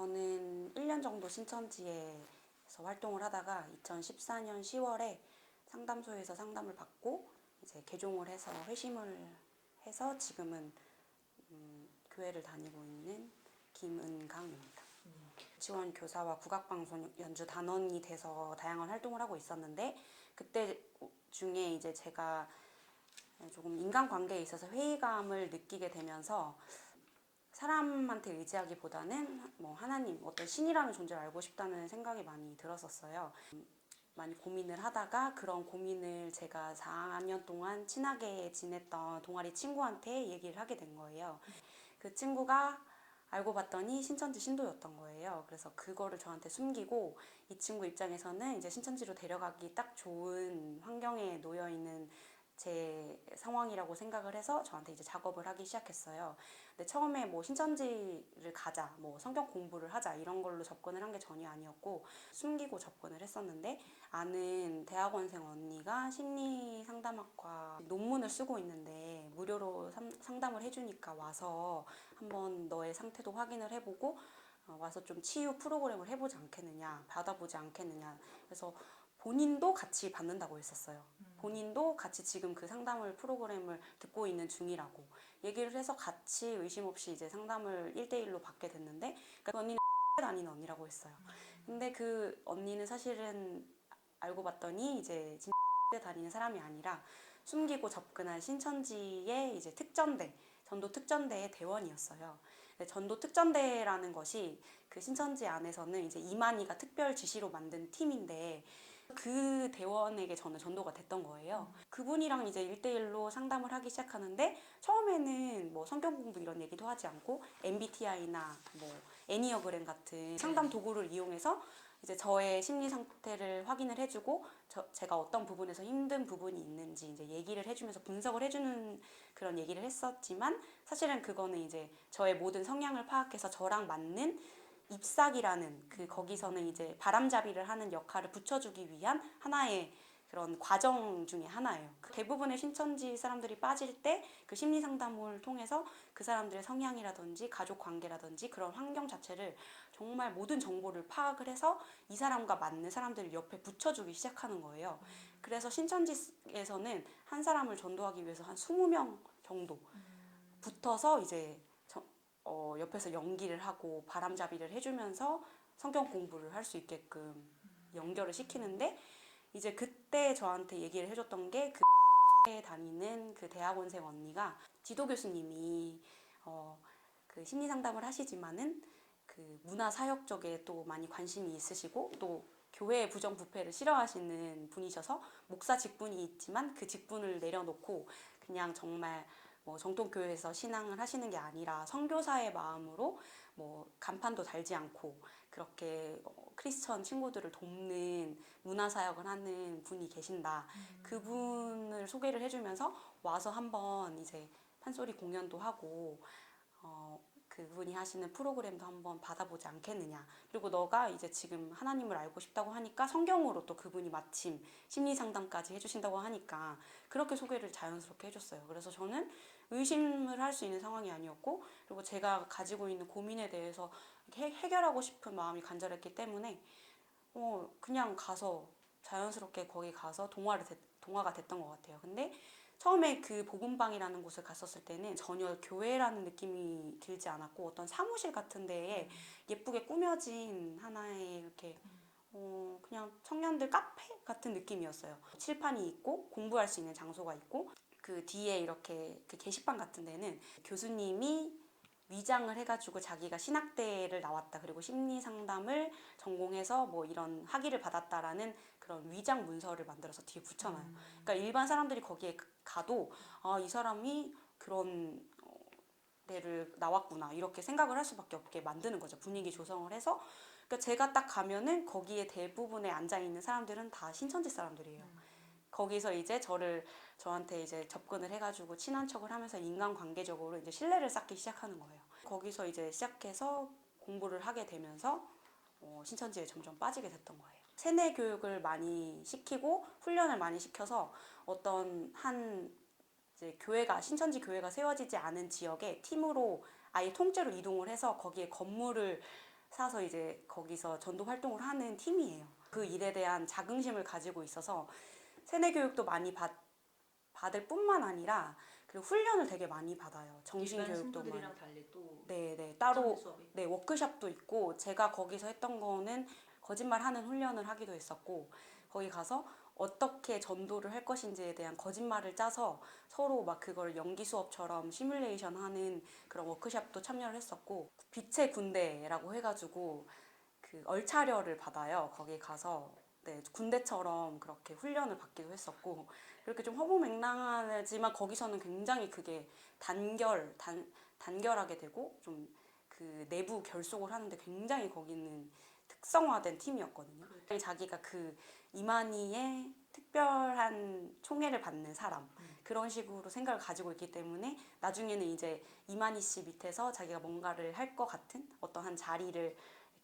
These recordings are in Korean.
저는 1년 정도 신천지에서 활동을 하다가 2014년 10월에 상담소에서 상담을 받고 이제 개종을 해서 회심을 해서 지금은 교회를 다니고 있는 김은강입니다. 지원 교사와 국악방송 연주 단원이 돼서 다양한 활동을 하고 있었는데 그때 중에 이제 제가 조금 인간관계에 있어서 회의감을 느끼게 되면서 사람한테 의지하기보다는 뭐 하나님, 어떤 신이라는 존재를 알고 싶다는 생각이 많이 들었었어요. 많이 고민을 하다가 그런 고민을 제가 4년 동안 친하게 지냈던 동아리 친구한테 얘기를 하게 된 거예요. 그 친구가 알고 봤더니 신천지 신도였던 거예요. 그래서 그거를 저한테 숨기고 이 친구 입장에서는 이제 신천지로 데려가기 딱 좋은 환경에 놓여 있는 제 상황이라고 생각을 해서 저한테 이제 작업을 하기 시작했어요. 근데 처음에 뭐 신천지를 가자, 뭐 성경 공부를 하자 이런 걸로 접근을 한 게 전혀 아니었고 숨기고 접근을 했었는데 아는 대학원생 언니가 심리 상담학과 논문을 쓰고 있는데 무료로 상담을 해주니까 와서 한번 너의 상태도 확인을 해보고 와서 좀 치유 프로그램을 해보지 않겠느냐, 받아보지 않겠느냐. 그래서 본인도 같이 받는다고 했었어요. 본인도 같이 지금 그 상담을 프로그램을 듣고 있는 중이라고 얘기를 해서 같이 의심 없이 이제 상담을 1대1로 받게 됐는데 그 언니는 다니는 언니라고 했어요. 근데 그 언니는 사실은 알고 봤더니 이제 진짜 다니는 사람이 아니라 숨기고 접근한 신천지의 이제 특전대, 전도 특전대의 대원이었어요. 전도 특전대라는 것이 그 신천지 안에서는 이제 이만희가 특별 지시로 만든 팀인데 그 대원에게 저는 전도가 됐던 거예요. 그분이랑 이제 1대1로 상담을 하기 시작하는데 처음에는 뭐 성경 공부 이런 얘기도 하지 않고 MBTI나 뭐 애니어그램 같은 상담 도구를 이용해서 이제 저의 심리 상태를 확인을 해주고 제가 어떤 부분에서 힘든 부분이 있는지 이제 얘기를 해주면서 분석을 해주는 그런 얘기를 했었지만 사실은 그거는 이제 저의 모든 성향을 파악해서 저랑 맞는 잎사귀라는 그 거기서는 이제 바람잡이를 하는 역할을 붙여주기 위한 하나의 그런 과정 중에 하나예요. 대부분의 신천지 사람들이 빠질 때 그 심리 상담을 통해서 그 사람들의 성향이라든지 가족 관계라든지 그런 환경 자체를 정말 모든 정보를 파악을 해서 이 사람과 맞는 사람들을 옆에 붙여주기 시작하는 거예요. 그래서 신천지에서는 한 사람을 전도하기 위해서 한 20명 정도 붙어서 이제 옆에서 연기를 하고 바람잡이를 해주면서 성경 공부를 할 수 있게끔 연결을 시키는데 이제 그때 저한테 얘기를 해줬던 게 그 다니는 그 대학원생 언니가 지도 교수님이 그 심리 상담을 하시지만은 그 문화 사역 쪽에 또 많이 관심이 있으시고 또 교회의 부정부패를 싫어하시는 분이셔서 목사 직분이 있지만 그 직분을 내려놓고 그냥 정말 뭐 정통교회에서 신앙을 하시는 게 아니라 선교사의 마음으로 뭐 간판도 달지 않고 그렇게 크리스천 친구들을 돕는 문화사역을 하는 분이 계신다. 그분을 소개를 해주면서 와서 한번 이제 판소리 공연도 하고 그분이 하시는 프로그램도 한번 받아보지 않겠느냐. 그리고 너가 이제 지금 하나님을 알고 싶다고 하니까 성경으로 또 그분이 마침 심리 상담까지 해주신다고 하니까 그렇게 소개를 자연스럽게 해줬어요. 그래서 저는 의심을 할 수 있는 상황이 아니었고 그리고 제가 가지고 있는 고민에 대해서 해결하고 싶은 마음이 간절했기 때문에 그냥 가서 자연스럽게 거기 가서 동화가 됐던 것 같아요. 근데 처음에 그 복음방이라는 곳을 갔었을 때는 전혀 교회라는 느낌이 들지 않았고 어떤 사무실 같은 데에 예쁘게 꾸며진 하나의 이렇게 그냥 청년들 카페 같은 느낌이었어요. 칠판이 있고 공부할 수 있는 장소가 있고 그 뒤에 이렇게 그 게시판 같은 데는 교수님이 위장을 해가지고 자기가 신학대를 나왔다 그리고 심리 상담을 전공해서 뭐 이런 학위를 받았다라는 그런 위장 문서를 만들어서 뒤에 붙여놔요. 그러니까 일반 사람들이 거기에 가도 이 사람이 그런 데를 나왔구나 이렇게 생각을 할 수밖에 없게 만드는 거죠. 분위기 조성을 해서. 그러니까 제가 딱 가면은 거기에 대부분에 앉아 있는 사람들은 다 신천지 사람들이에요. 거기서 이제 저한테 이제 접근을 해가지고 친한 척을 하면서 인간관계적으로 이제 신뢰를 쌓기 시작하는 거예요. 거기서 이제 시작해서 공부를 하게 되면서 신천지에 점점 빠지게 됐던 거예요. 세뇌 교육을 많이 시키고 훈련을 많이 시켜서 어떤 한 이제 신천지 교회가 세워지지 않은 지역에 팀으로 아예 통째로 이동을 해서 거기에 건물을 사서 이제 거기서 전도 활동을 하는 팀이에요. 그 일에 대한 자긍심을 가지고 있어서 세뇌 교육도 많이 받을 뿐만 아니라 그리고 훈련을 되게 많이 받아요. 정신 일반 교육도 많이. 신부들이랑 달리 또 네, 따로 수업이? 네, 워크숍도 있고 제가 거기서 했던 거는 거짓말하는 훈련을 하기도 했었고 거기 가서 어떻게 전도를 할 것인지에 대한 거짓말을 짜서 서로 막 그걸 연기 수업처럼 시뮬레이션 하는 그런 워크숍도 참여를 했었고 빛의 군대라고 해가지고 그 얼차려를 받아요. 거기 가서 네, 군대처럼 그렇게 훈련을 받기도 했었고 그렇게 좀 허무맹랑하지만 거기서는 굉장히 그게 단결하게 되고 좀 그 내부 결속을 하는데 굉장히 거기는 특성화된 팀이었거든요. 자기가 그 이만희의 특별한 총애를 받는 사람 그런 식으로 생각을 가지고 있기 때문에 나중에는 이제 이만희 씨 밑에서 자기가 뭔가를 할 것 같은 어떤 한 자리를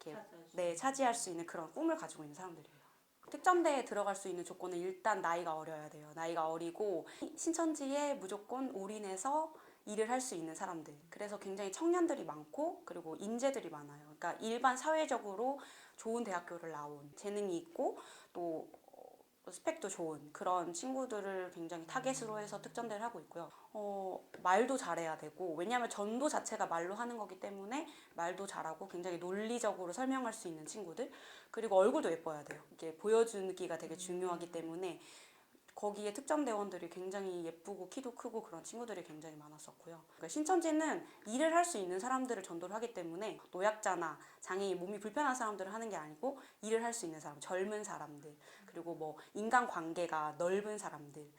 이렇게 차지할 수 있는 그런 꿈을 가지고 있는 사람들이에요. 특전대에 들어갈 수 있는 조건은 일단 나이가 어려야 돼요. 나이가 어리고 신천지에 무조건 올인해서 일을 할 수 있는 사람들. 그래서 굉장히 청년들이 많고 그리고 인재들이 많아요. 그러니까 일반 사회적으로 좋은 대학교를 나온 재능이 있고 또 스펙도 좋은 그런 친구들을 굉장히 타겟으로 해서 특전대를 하고 있고요. 말도 잘해야 되고 왜냐하면 전도 자체가 말로 하는 거기 때문에 말도 잘하고 굉장히 논리적으로 설명할 수 있는 친구들 그리고 얼굴도 예뻐야 돼요. 이게 보여주기가 되게 중요하기 때문에 거기에 특전대원들이 굉장히 예쁘고 키도 크고 그런 친구들이 굉장히 많았었고요. 그러니까 신천지는 일을 할 수 있는 사람들을 전도를 하기 때문에 노약자나 장애인 몸이 불편한 사람들을 하는 게 아니고 일을 할 수 있는 사람, 젊은 사람들 그리고 뭐 인간관계가 넓은 사람들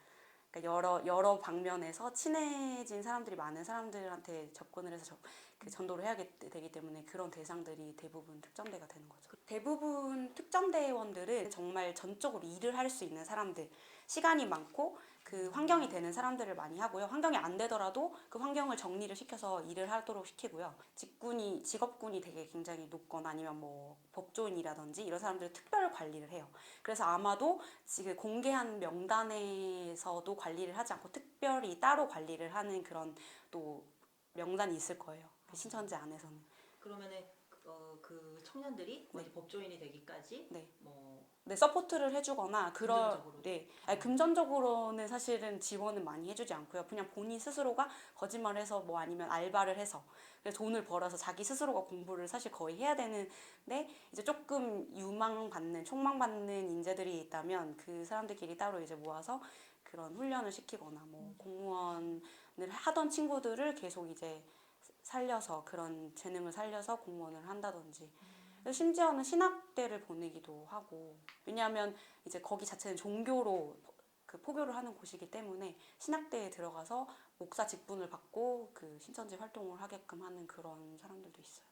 그러니까 여러 방면에서 친해진 사람들이 많은 사람들한테 접근을 해서 그 전도를 해야 되기 때문에 그런 대상들이 대부분 특전대가 되는 거죠. 대부분 특전대원들은 정말 전적으로 일을 할 수 있는 사람들, 시간이 많고 그 환경이 되는 사람들을 많이 하고요. 환경이 안 되더라도 그 환경을 정리를 시켜서 일을 하도록 시키고요. 직업군이 되게 굉장히 높거나 아니면 뭐 법조인이라든지 이런 사람들 특별 관리를 해요. 그래서 아마도 지금 공개한 명단에서도 관리를 하지 않고 특별히 따로 관리를 하는 그런 또 명단이 있을 거예요. 그 신천지 안에서는. 그러면은 그 청년들이 네. 어디 법조인이 되기까지 네. 뭐 네, 서포트를 해주거나 금전적으로 네, 아니, 금전적으로는 사실은 지원은 많이 해주지 않고요. 그냥 본인 스스로가 거짓말해서 뭐 아니면 알바를 해서 그래서 돈을 벌어서 자기 스스로가 공부를 사실 거의 해야 되는데 이제 조금 촉망받는 인재들이 있다면 그 사람들끼리 따로 이제 모아서 그런 훈련을 시키거나 뭐 공무원을 하던 친구들을 계속 이제 살려서 그런 재능을 살려서 공무원을 한다든지 심지어는 신학대를 보내기도 하고 왜냐하면 이제 거기 자체는 종교로 그 포교를 하는 곳이기 때문에 신학대에 들어가서 목사 직분을 받고 그 신천지 활동을 하게끔 하는 그런 사람들도 있어요.